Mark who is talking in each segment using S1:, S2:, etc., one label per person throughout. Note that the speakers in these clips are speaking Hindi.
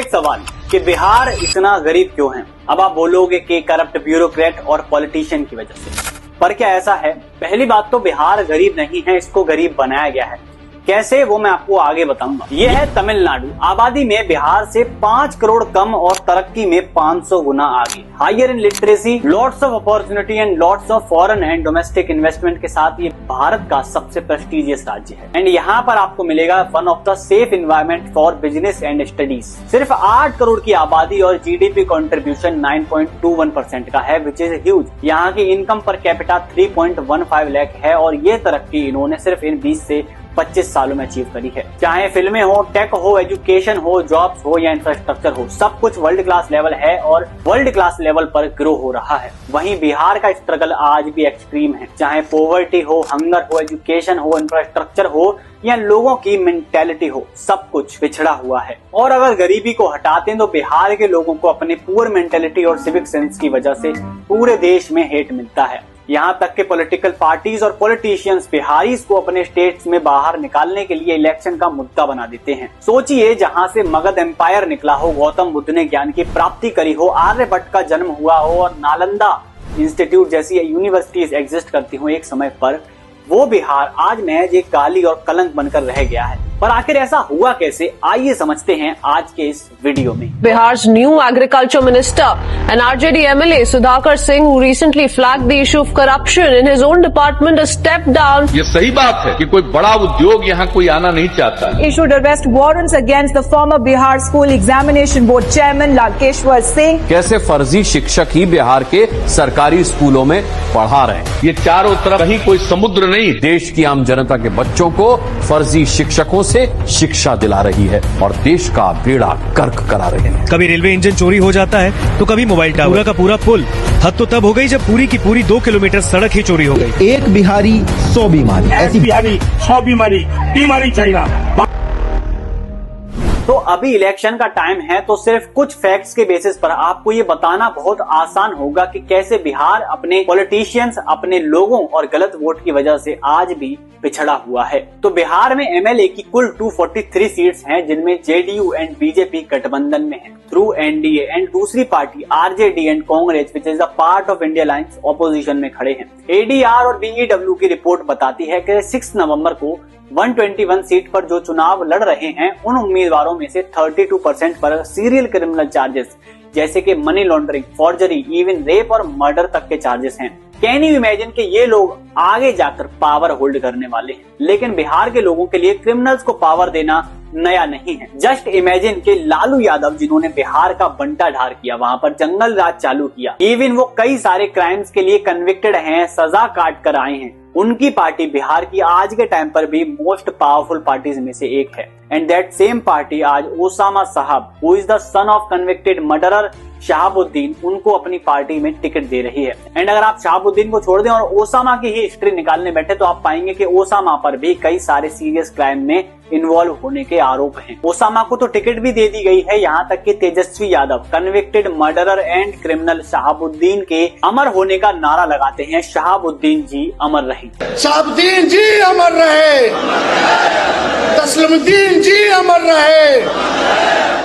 S1: एक सवाल कि बिहार इतना गरीब क्यों है। अब आप बोलोगे कि करप्ट ब्यूरोक्रेट और पॉलिटिशियन की वजह से, पर क्या ऐसा है? पहली बात तो बिहार गरीब नहीं है, इसको गरीब बनाया गया है। कैसे, वो मैं आपको आगे बताऊंगा। ये है तमिलनाडु, आबादी में बिहार से 5 करोड़ कम और तरक्की में 500 गुना आगे। Higher in literacy, lots of opportunity and lots of foreign and domestic investment के साथ ये भारत का सबसे प्रेस्टिजियस राज्य है। एंड यहाँ पर आपको मिलेगा one of the safe environment for business and studies. सिर्फ 8 करोड़ की आबादी और जीडीपी कंट्रीब्यूशन 9.21% का है, विच इज ह्यूज। यहाँ की इनकम पर कैपिटा 3.15 लाख है और ये तरक्की इन्होंने सिर्फ इन 20 से 25 सालों में अचीव करी है। चाहे फिल्में हो, टेक हो, एजुकेशन हो, जॉब्स हो या इंफ्रास्ट्रक्चर हो, सब कुछ वर्ल्ड क्लास लेवल है और वर्ल्ड क्लास लेवल पर ग्रो हो रहा है। वहीं बिहार का स्ट्रगल आज भी एक्सट्रीम है, चाहे पॉवर्टी हो, हंगर हो, एजुकेशन हो, इंफ्रास्ट्रक्चर हो या लोगों की मेंटेलिटी हो, सब कुछ पिछड़ा हुआ है। और अगर गरीबी को हटाते हैं तो बिहार के लोगों को अपने पुअर मेंटेलिटी और सिविक सेंस की वजह से पूरे देश में हेट मिलता है। यहाँ तक के पॉलिटिकल पार्टीज और पॉलिटिशियंस बिहारीज को अपने स्टेट्स में बाहर निकालने के लिए इलेक्शन का मुद्दा बना देते हैं। सोचिए, जहाँ से मगध एम्पायर निकला हो, गौतम बुद्ध ने ज्ञान की प्राप्ति करी हो, आर्यभट्ट का जन्म हुआ हो और नालंदा इंस्टीट्यूट जैसी यूनिवर्सिटीज एग्जिस्ट करती हो एक समय पर, वो बिहार आज महज एक गाली और कलंक बनकर रह गया है। पर आखिर ऐसा हुआ कैसे, आइए समझते हैं आज के इस वीडियो में।
S2: Bihar's new agriculture minister and RJD MLA Sudhakar Singh, who recently flagged the issue of corruption in his own department, has stepped down.
S3: ये सही बात है कि कोई बड़ा उद्योग यहाँ कोई आना नहीं चाहता।
S4: Issued arrest warrants against the former Bihar School Examination Board chairman Lalkeshwar Singh.
S5: कैसे फर्जी शिक्षक ही बिहार के सरकारी स्कूलों में पढ़ा रहे हैं।
S3: ये चारों तरफ कहीं कोई समुद्र नहीं,
S5: देश की आम जनता के बच्चों को फर्जी शिक्षकों से शिक्षा दिला रही है और देश का बेड़ा गर्क करा रहे हैं।
S6: कभी रेलवे इंजन चोरी हो जाता है तो कभी मोबाइल टावर का पूरा पुल। हद तो तब हो गई जब पूरी की पूरी 2 किलोमीटर सड़क ही चोरी हो गई।
S7: एक बिहारी 100 बीमारी,
S8: ऐसी बिहारी 100 बीमारी चाहिए।
S1: तो अभी इलेक्शन का टाइम है, तो सिर्फ कुछ फैक्ट्स के बेसिस पर आपको ये बताना बहुत आसान होगा कि कैसे बिहार अपने पॉलिटिशियंस, अपने लोगों और गलत वोट की वजह से आज भी पिछड़ा हुआ है। तो बिहार में एमएलए की कुल 243 सीट्स हैं, जिनमें जेडीयू एंड बीजेपी गठबंधन में है थ्रू एनडीए एंड दूसरी party RJD and Congress which is a part of India alliance opposition में खड़े हैं। एडीआर और बीईडब्ल्यू की रिपोर्ट बताती है कि 6 नवंबर को 121 सीट पर जो चुनाव लड़ रहे हैं, उन उम्मीदवारों में से 32% पर सीरियल क्रिमिनल चार्जेस जैसे कि money laundering, forgery, even rape और मर्डर तक के चार्जेस हैं। कैन यू इमेजिन कि ये लोग आगे जाकर पावर होल्ड करने वाले हैं। लेकिन बिहार के लोगों के लिए क्रिमिनल्स को पावर देना नया नहीं है। जस्ट इमेजिन कि लालू यादव, जिन्होंने बिहार का बंटा ढार किया, वहां पर जंगल राज चालू किया, इवन वो कई सारे क्राइम्स के लिए कन्विक्टेड हैं, सजा काट कर आए हैं, उनकी पार्टी बिहार की आज के टाइम पर भी मोस्ट पावरफुल पार्टीज में से एक है। एंड दैट सेम पार्टी आज ओसामा साहब, who is the son of convicted murderer Shahabuddin, उनको अपनी पार्टी में टिकट दे रही है। एंड अगर आप शहाबुद्दीन को छोड़ दें और ओसामा की ही हिस्ट्री निकालने बैठे तो आप पाएंगे कि ओसामा पर भी कई सारे सीरियस क्राइम में इन्वॉल्व होने के आरोप हैं। ओसामा को तो टिकट भी दे दी गई है, यहाँ तक कि Tejashwi Yadav convicted murderer and criminal Shahabuddin के अमर होने का नारा लगाते हैं, शहाबुद्दीन जी अमर रहे,
S8: शहाबुद्दीन जी अमर रहे, तस्लीमुद्दीन जी अमर रहे।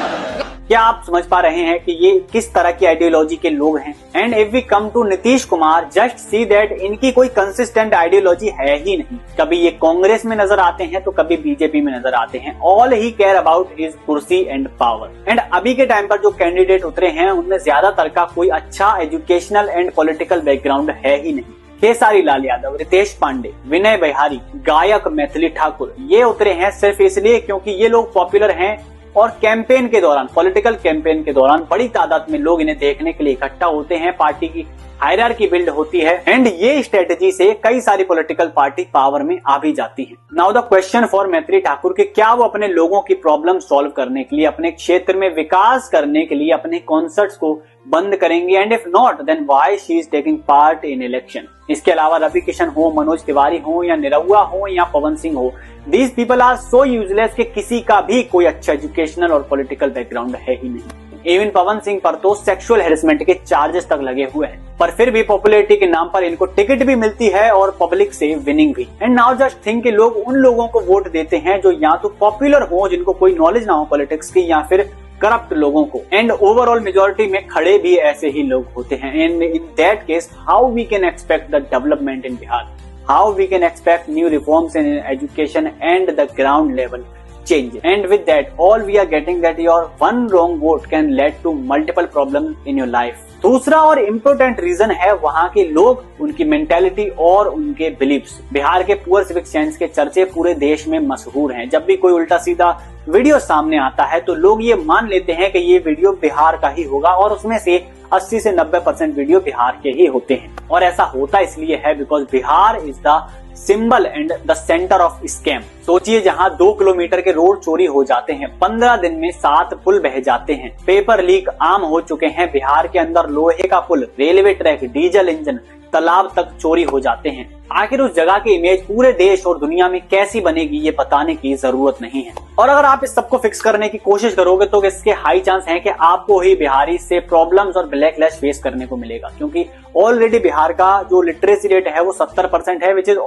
S1: क्या आप समझ पा रहे हैं कि ये किस तरह की आइडियोलॉजी के लोग हैं? And if we come to Nitish Kumar, just see that इनकी कोई कंसिस्टेंट आइडियोलॉजी है ही नहीं। कभी ये कांग्रेस में नजर आते हैं तो कभी बीजेपी में नजर आते हैं। All he care about is कुर्सी एंड पावर। एंड अभी के टाइम पर जो कैंडिडेट उतरे हैं, उनमें ज्यादातर का कोई अच्छा एजुकेशनल एंड पॉलिटिकल बैकग्राउंड है ही नहीं। खेसारी लाल यादव, रितेश पांडे, विनय बिहारी, गायक मैथिली ठाकुर, ये उतरे हैं सिर्फ इसलिए क्योंकि ये लोग पॉपुलर हैं और कैंपेन के दौरान, पॉलिटिकल कैंपेन के दौरान बड़ी तादाद में लोग इन्हें देखने के लिए इकट्ठा होते हैं, पार्टी की हायरार्की बिल्ड होती है एंड ये स्ट्रेटेजी से कई सारी पॉलिटिकल पार्टी पावर में आ भी जाती है। Now the question for Maithili Thakur कि क्या वो अपने लोगों की प्रॉब्लम सॉल्व करने के लिए, अपने क्षेत्र में विकास करने के लिए अपने कॉन्सर्ट्स को बंद करेंगे, and if not then why she is taking part in election. इसके अलावा रवि किशन हो, मनोज तिवारी हो या निरहुआ हो या पवन सिंह हो, these people are so useless कि किसी का भी कोई अच्छा एजुकेशनल और पॉलिटिकल बैकग्राउंड है ही नहीं। इवन पवन सिंह पर तो सेक्सुअल हेरेसमेंट के चार्जेस तक लगे हुए हैं, पर फिर भी पॉपुलैरिटी के नाम पर इनको टिकट भी मिलती है और पब्लिक से विनिंग भी। एंड नाउ जस्ट थिंक कि लोग उन लोगों को वोट देते हैं जो या तो पॉपुलर हो, जिनको कोई नॉलेज ना हो पॉलिटिक्स की, या फिर करप्ट लोगों को, एंड ओवरऑल मेजोरिटी में खड़े भी ऐसे ही लोग होते हैं। And in that case how we can expect the development in Bihar, how we can expect new reforms in education and the ground level change. And with that, all we are getting that your one wrong vote can lead to multiple problems in your life. दूसरा और इम्पोर्टेंट रीजन है वहां के लोग, उनकी मेंटेलिटी और उनके बिलीव्स। बिहार के पुअर सिविक सेंस के चर्चे पूरे देश में मशहूर हैं। जब भी कोई उल्टा सीधा वीडियो सामने आता है तो लोग ये मान लेते हैं कि ये वीडियो बिहार का ही होगा और उसमें से 80 से 90% वीडियो बिहार के ही होते हैं। और ऐसा होता इसलिए है because Bihar is the symbol and the centre of scam. सोचिए, जहां 2 किलोमीटर के रोड चोरी हो जाते हैं, 15 दिन में 7 पुल बह जाते हैं, पेपर लीक आम हो चुके हैं, बिहार के अंदर लोहे का पुल, रेलवे ट्रैक, डीजल इंजन, तालाब तक चोरी हो जाते हैं। आखिर उस जगह की इमेज पूरे देश और दुनिया में कैसी बनेगी ये बताने की जरूरत नहीं है। और अगर आप इस सबको फिक्स करने की कोशिश करोगे तो इसके हाई चांस हैं कि आपको ही बिहारी से प्रॉब्लम्स और ब्लैकलिस्ट फेस करने को मिलेगा, क्योंकि ऑलरेडी बिहार का जो लिटरेसी रेट है वो 70% है, which is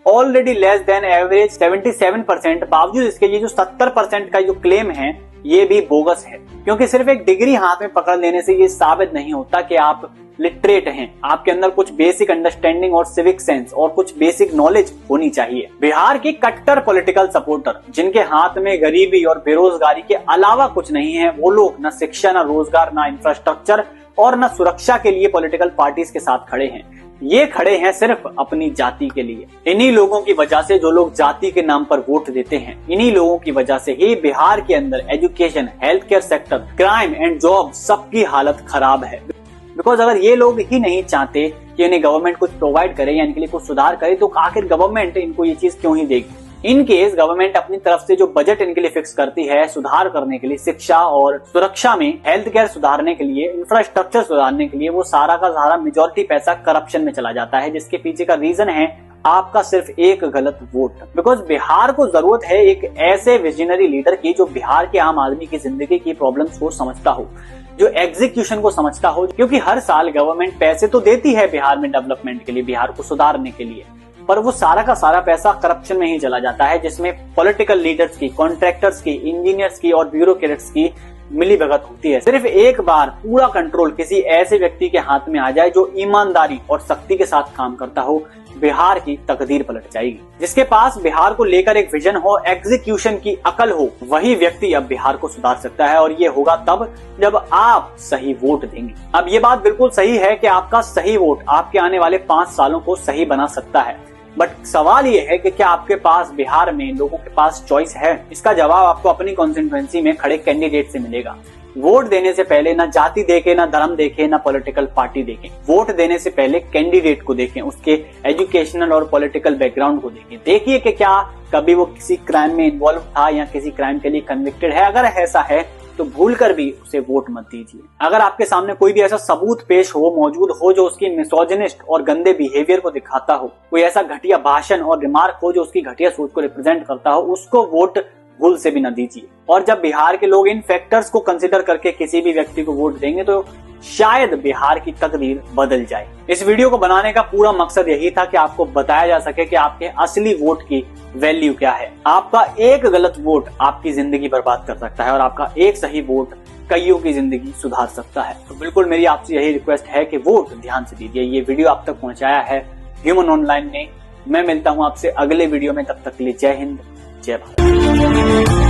S1: already less than average 77%। बावजूद इसके ये जो 70% का जो क्लेम है ये भी बोगस है, क्योंकि सिर्फ एक डिग्री हाथ में पकड़ लेने से ये साबित नहीं होता कि आप लिटरेट हैं। आपके अंदर कुछ बेसिक अंडरस्टैंडिंग और सिविक सेंस और कुछ बेसिक नॉलेज होनी चाहिए। बिहार के कट्टर पॉलिटिकल सपोर्टर जिनके हाथ में गरीबी और बेरोजगारी के अलावा कुछ नहीं है, वो लोग न शिक्षा, न रोजगार, न इंफ्रास्ट्रक्चर और न सुरक्षा के लिए पॉलिटिकल पार्टीज के साथ खड़े हैं। ये खड़े हैं सिर्फ अपनी जाति के लिए। इन्हीं लोगों की वजह से जो लोग जाति के नाम पर वोट देते हैं, इन्हीं लोगों की वजह से ही बिहार के अंदर education, health care sector, crime and job सबकी हालत खराब है। बिकॉज अगर ये लोग ही नहीं चाहते कि इन्हें गवर्नमेंट कुछ प्रोवाइड करे या इनके लिए कुछ सुधार करे तो आखिर गवर्नमेंट इनको ये चीज क्यों ही देगी। इन केस गवर्नमेंट अपनी तरफ से जो बजट इनके लिए फिक्स करती है सुधार करने के लिए, शिक्षा और सुरक्षा में, हेल्थ केयर सुधारने के लिए, इंफ्रास्ट्रक्चर सुधारने के लिए, वो सारा का सारा मेजॉरिटी पैसा करप्शन में चला जाता है, जिसके पीछे का रीजन है आपका सिर्फ एक गलत वोट। बिकॉज बिहार को जरूरत है एक ऐसे विजनरी लीडर की जो बिहार के आम आदमी की जिंदगी की प्रॉब्लम्स को समझता हो, जो एग्जीक्यूशन को समझता हो, क्योंकि हर साल गवर्नमेंट पैसे तो देती है बिहार में डेवलपमेंट के लिए, बिहार को सुधारने के लिए, पर वो सारा का सारा पैसा करप्शन में ही चला जाता है, जिसमें पॉलिटिकल लीडर्स की, कॉन्ट्रैक्टर्स की, इंजीनियर्स की और ब्यूरोक्रेट्स की मिली भगत होती है। सिर्फ एक बार पूरा कंट्रोल किसी ऐसे व्यक्ति के हाथ में आ जाए जो ईमानदारी और सख्ती के साथ काम करता हो, बिहार की तकदीर पलट जाएगी। जिसके पास बिहार को लेकर एक विजन हो, एग्जीक्यूशन की अकल हो, वही व्यक्ति अब बिहार को सुधार सकता है, और ये होगा तब जब आप सही वोट देंगे। अब ये बात बिल्कुल सही है कि आपका सही वोट आपके आने वाले 5 सालों को सही बना सकता है, बट सवाल ये है कि क्या आपके पास बिहार में लोगों के पास चॉइस है? इसका जवाब आपको अपनी कॉन्स्टिट्यूएंसी में खड़े कैंडिडेट से मिलेगा। वोट देने से पहले ना जाति देखें, ना धर्म देखें, ना पॉलिटिकल पार्टी देखें। वोट देने से पहले कैंडिडेट को देखें, उसके एजुकेशनल और पॉलिटिकल बैकग्राउंड को देखें। देखिए कि क्या कभी वो किसी क्राइम में इन्वॉल्व था या किसी क्राइम के लिए कन्विक्टेड है। अगर ऐसा है तो भूल कर भी उसे वोट मत दीजिए। अगर आपके सामने कोई भी ऐसा सबूत पेश हो, मौजूद हो, जो उसकी मिसोजिनिस्ट और गंदे बिहेवियर को दिखाता हो, कोई ऐसा घटिया भाषण और रिमार्क हो जो उसकी घटिया सोच को रिप्रेजेंट करता हो, उसको वोट भूल से भी न दीजिए। और जब बिहार के लोग इन फैक्टर्स को कंसीडर करके किसी भी व्यक्ति को वोट देंगे तो शायद बिहार की तकदीर बदल जाए। इस वीडियो को बनाने का पूरा मकसद यही था कि आपको बताया जा सके कि आपके असली वोट की वैल्यू क्या है। आपका एक गलत वोट आपकी जिंदगी बर्बाद कर सकता है और आपका एक सही वोट कईयों की जिंदगी सुधार सकता है। तो बिल्कुल मेरी आपसे यही रिक्वेस्ट है कि वोट ध्यान से दीजिए। ये वीडियो आप तक पहुंचाया है ह्यूमन ऑनलाइन ने। मैं मिलता हूं आपसे अगले वीडियो में, तब तक के लिए जय हिंद, जय भारत।